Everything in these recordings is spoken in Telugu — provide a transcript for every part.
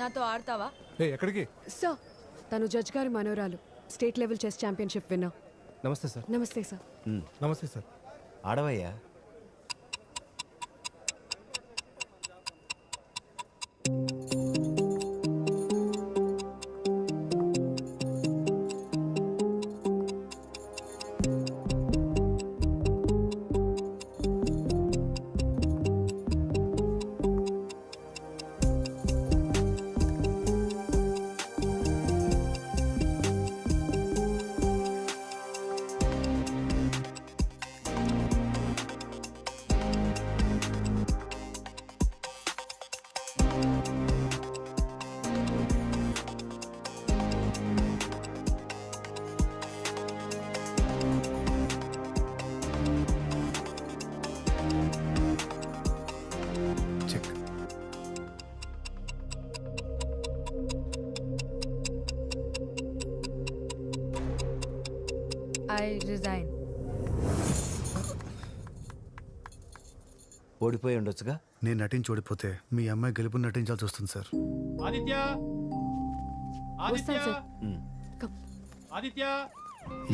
నాతో ఆడతావా? ఎక్కడికి? సార్ తను జడ్జ్ గారి మనోరాలు, state level chess championship winner. నమస్తే సార్. నమస్తే సార్. నమస్తే సార్. ఆడవయ్యా. చెక్. I resign. ఓడిపోయి ఉండొచ్చుగా. నేను నటించి ఓడిపోతే మీ అమ్మాయి గెలుపు నటించాల్సి వస్తుంది సార్. ఆదిత్య ఆదిత్య వస్తాను సార్. కమ్. ఆదిత్య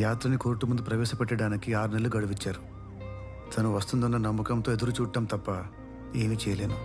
యాత్రని కోర్టు ముందు ప్రవేశపెట్టడానికి 6 నెలలు గడువిచ్చారు. తను వస్తుందన్న నమ్మకంతో ఎదురు చూడటం తప్ప ఏమీ చేయలేను.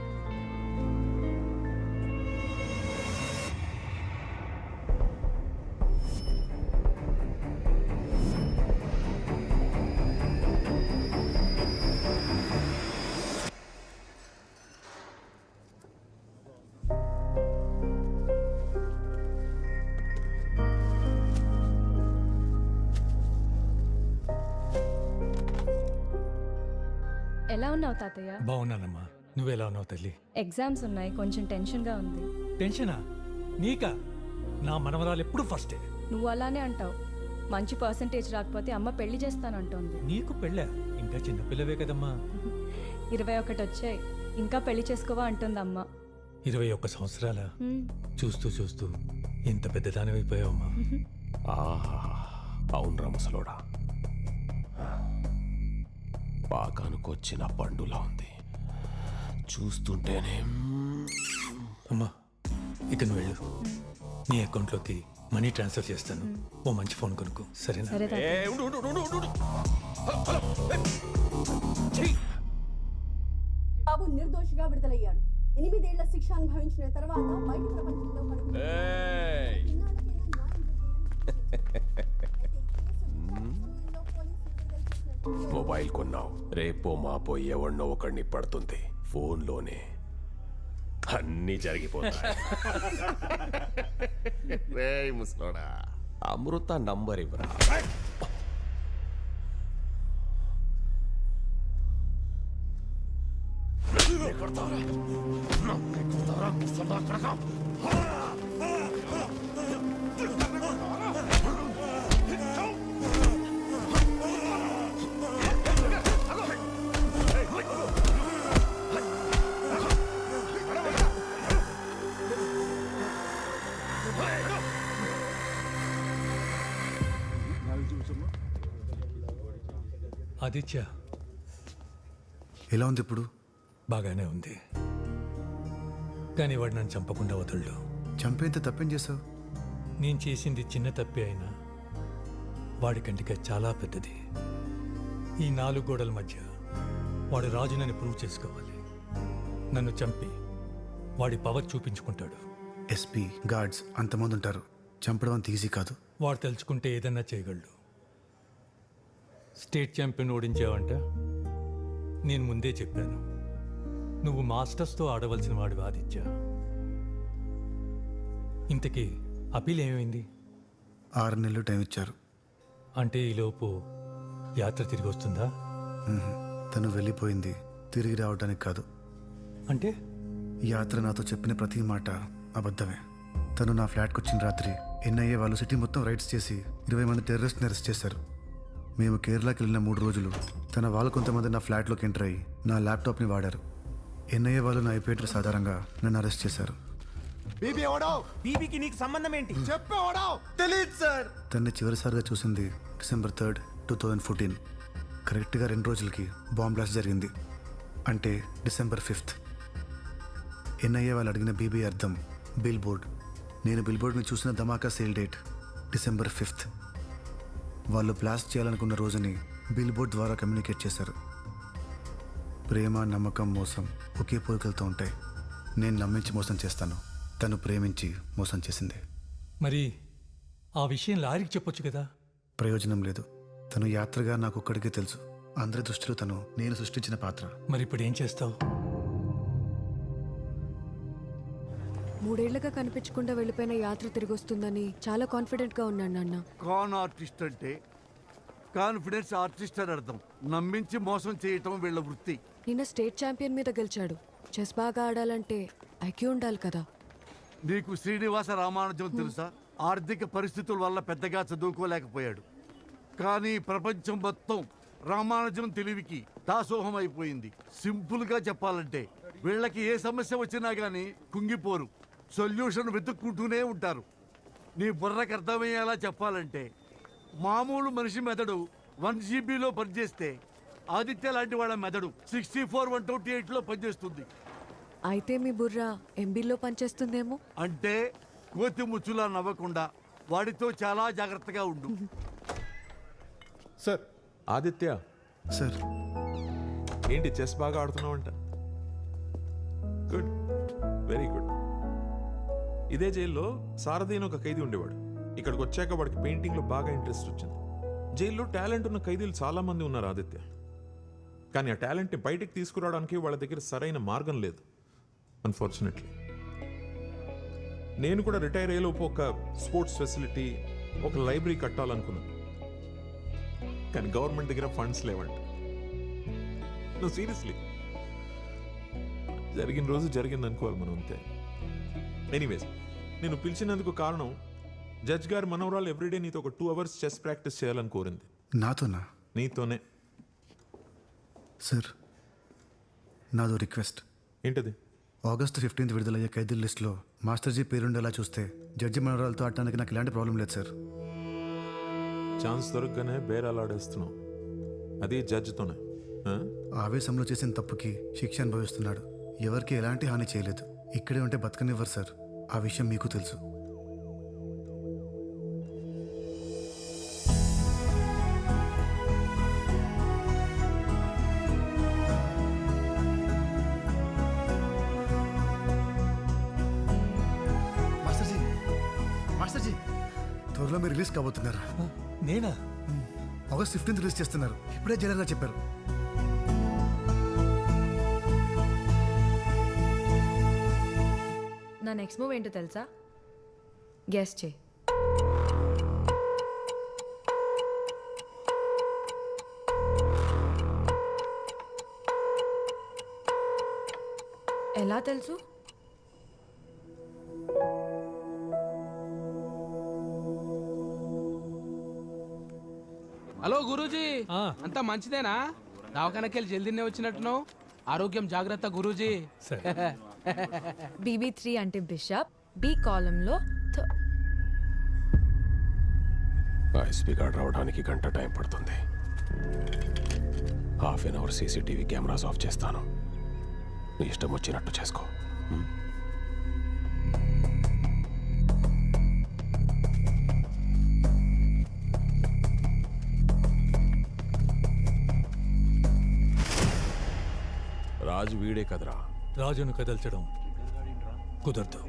ఎలా ఉన్నావు తాతయ్య? బాగున్నానమ్మా. నువ్వెలా ఉన్నావు తల్లి? ఎగ్జామ్స్ ఉన్నాయి, కొంచెం టెన్షన్గా ఉంది. టెన్షనా? నీకా? నా మనవరాలు ఎప్పుడు ఫస్టే. నువ్వు అలానే అంటావు. మంచి పర్సంటేజ్ రాకపోతే అమ్మ పెళ్లి చేస్తానంటోంది. నీకు పెళ్ళా? ఇంకా చిన్నపిల్లవే కదమ్మా. 21 వచ్చాయి, ఇంకా పెళ్లి చేసుకోవా అంటుంది అమ్మ. 21 సంవత్సరాల? చూస్తూ చూస్తూ ఇంత పెద్దదానివైపోయావమ్మా. అవునరా ముసలోడా, పాకానుకొచ్చిన పండులా ఉంది చూస్తుంటేనే. అమ్మా ఇక నువ్వు వెళ్ళు. నీ అకౌంట్లోకి మనీ ట్రాన్స్ఫర్ చేస్తాను. ఓ మంచి ఫోన్ కొనుక్కో, సరేనా? సరే తాతయ్య. బాబు నిర్దోషిగా విడుదలయ్యాడు. 8 ఏళ్ల శిక్ష అనుభవించిన తర్వాత బయట ప్రపంచంలో మొబైల్ కొన్నావు, రేపో మాపో ఎవరినో ఒకడిని పడుతుంది. ఫోన్లోనే అన్నీ జరిగిపోతాయి. రేయ్ ముసలోడా, అమృత నంబర్ ఇవ్వరా. ఆదిత్య ఎలా ఉంది ఇప్పుడు? బాగానే ఉంది, కానీ వాడు నన్ను చంపకుండా వదలడు. చంపేంత తప్పేం చేసావు? నేను చేసింది చిన్న తప్పే అయినా వాడి కంటికి చాలా పెద్దది. ఈ 4 గోడల మధ్య వాడు రాజునని ప్రూవ్ చేసుకోవాలి. నన్ను చంపి వాడి పవర్ చూపించుకుంటాడు. ఎస్పీ, గార్డ్స్ అంతమంది ఉంటారు. చంపడం అంత ఈజీ కాదు. వాడు తలుచుకుంటే ఏదన్నా చేయగలడు. స్టేట్ ఛాంపియన్ ఓడించావంట. నేను ముందే చెప్పాను, నువ్వు మాస్టర్స్తో ఆడవలసిన వాడు ఆదిత్య. ఇంతకీ అపీల్ ఏమైంది? 6 నెలలు టైం ఇచ్చారు. అంటే ఈలోపు యాత్ర తిరిగి వస్తుందా? తను వెళ్ళిపోయింది తిరిగి రావడానికి కాదు. అంటే యాత్ర నాతో చెప్పిన ప్రతి మాట అబద్ధమే. తను నా ఫ్లాట్కి వచ్చిన రాత్రి ఎన్ఐఏ వాళ్ళు సిటీ మొత్తం రైడ్స్ చేసి 20 మంది టెర్రరిస్ట్ని అరెస్ట్ చేశారు. మేము కేరళకి వెళ్ళిన 3 రోజులు తన వాళ్ళు కొంతమంది నా ఫ్లాట్లోకి ఎంటర్ అయ్యి నా ల్యాప్టాప్ని వాడారు. ఎన్ఐఏ వాళ్ళు నా ఐపీ అడ్రస్ ఆధారంగా నన్ను అరెస్ట్ చేశారు. బీబీకి నీకు సంబంధం ఏంటి? తెలియదు సార్. తన్ని చివరిసారిగా చూసింది December 3, 2014. కరెక్ట్గా 2 రోజులకి బాంబ్ బ్లాస్ట్ జరిగింది. అంటే December 5th. ఎన్ఐఏ వాళ్ళు అడిగిన బీబీ అర్థం బిల్ బోర్డ్. నేను బిల్ బోర్డ్ని చూసిన ధమాకా సేల్ డేట్ December 5th. వాళ్ళు బ్లాస్ట్ చేయాలనుకున్న రోజుని బిల్ బోర్డ్ ద్వారా కమ్యూనికేట్ చేశారు. ప్రేమ, నమ్మకం, మోసం ఒకే పోలికలతో ఉంటాయి. నేను నమ్మించి మోసం చేస్తాను, తను ప్రేమించి మోసం చేసింది. మరి ఆ విషయం లారీకి చెప్పొచ్చు కదా. ప్రయోజనం లేదు. తను యాత్రగా నాకు ఒక్కడికే తెలుసు. అందరి దృష్టిలో తను నేను సృష్టించిన పాత్ర. మరి ఇప్పుడు ఏం చేస్తావు? 3 ఏళ్లుగా కనిపించకుండా వెళ్ళిపోయిన యాత్ర తిరిగి వస్తుందని చాలా కాన్ఫిడెంట్గా ఉన్నాను నాన్న. కాన్ ఆర్టిస్ట్ అంటే కాన్ఫిడెన్స్ ఆర్టిస్ట్ అని అర్థం. నమ్మించి మోసం చేయటం వీళ్ళ వృత్తి. నిన్న స్టేట్ ఛాంపియన్ మీద గెలిచాడు. చెస్ బాగా ఆడాలంటే ఐక్యూ ఉండాలి కదా. నీకు శ్రీనివాస రామానుజం తెలుసా? ఆర్థిక పరిస్థితుల వల్ల పెద్దగా చదువుకోలేకపోయాడు. కానీ ప్రపంచం మొత్తం రామానుజం తెలివికి దాసోహం అయిపోయింది. సింపుల్గా చెప్పాలంటే వీళ్ళకి ఏ సమస్య వచ్చినా కానీ కుంగిపోరు, సొల్యూషన్ వెతుక్కుంటూనే ఉంటారు. నీ బుర్రకు అర్థమయ్యేలా చెప్పాలంటే మామూలు మనిషి మెదడు 1 GB పనిచేస్తే ఆదిత్య లాంటి వాళ్ళ మెదడు 64/128 పనిచేస్తుంది. అయితే మీ బుర్ర ఎంబీలో పనిచేస్తుందేమో. అంటే కోతి ముచ్చులా నవ్వకుండా వాడితో చాలా జాగ్రత్తగా ఉండు. సార్. ఆదిత్య, సార్, ఏంటి చెస్ బాగా ఆడుతున్నావు అంట? Good, very good. ఇదే జైల్లో సారథి అని ఒక ఖైదీ ఉండేవాడు. ఇక్కడికి వచ్చాక వాడికి పెయింటింగ్లో బాగా ఇంట్రెస్ట్ వచ్చింది. జైల్లో టాలెంట్ ఉన్న ఖైదీలు చాలా మంది ఉన్నారు ఆదిత్య. కానీ ఆ టాలెంట్ని బయటికి తీసుకురావడానికి వాళ్ళ దగ్గర సరైన మార్గం లేదు, అన్ఫార్చునేట్లీ. నేను కూడా రిటైర్ అయ్యేలోపు ఒక స్పోర్ట్స్ ఫెసిలిటీ, ఒక లైబ్రరీ కట్టాలనుకున్నాను. కానీ గవర్నమెంట్ దగ్గర ఫండ్స్ లేవంట. No, seriously. జరిగిన రోజు జరిగింది అనుకోవాలి మనం, అంతే. ఎనీవేస్, నేను పిలిచినందుకు కారణం జడ్జ్ గారు మనవరాలు ఎవ్రీడే నీతో ఒక 2 hours చెస్ ప్రాక్టీస్ చేయాలని కోరింది. నాతోనా? నీతోనే. సార్, నాదో రిక్వెస్ట్. ఏంటది? August 15th విడుదలయ్యే ఖైదీల లిస్టులో మాస్టర్జీ పేరుండేలా చూస్తే జడ్జి మనవరాలతో ఆడటానికి నాకు ఎలాంటి ప్రాబ్లం లేదు సార్. ఛాన్స్ దొరకగానే బేరాలాడేస్తున్నావు, అది జడ్జితోనే. ఆవేశంలో చేసిన తప్పుకి శిక్ష అనుభవిస్తున్నాడు. ఎవరికి ఎలాంటి హాని చేయలేదు. ఇక్కడే ఉంటే బతకనివ్వరు సార్. ఆ విషయం మీకు తెలుసు. మాస్టర్జీ, త్వరలో మీరు రిలీజ్ కాబోతున్నారా? నేనా? August 15th రిలీజ్ చేస్తున్నారు. ఇప్పుడే జైలర్గా చెప్పారు. నా నెక్స్ట్ మూవ్ ఏంటో తెలుసా? గెస్ చేయి. ఎలా తెలుసు? హలో గురూజీ, అంతా మంచిదేనా? దవాఖానకెళ్ళి జల్దీనే వచ్చినట్టున్నావు. ఆరోగ్యం జాగ్రత్త గురూజీ. BB3 అంటే బిషప్, B కాలంలో ఎస్పీ గార్డ్ రావడానికి గంట టైం పడుతుంది. ½ an hour CCTV cameras of చేస్తాను. నీ ఇష్టం వచ్చినట్టు చేసుకో. రాజు వీడే కదరా. రాజును కదల్చడం కుదరదు.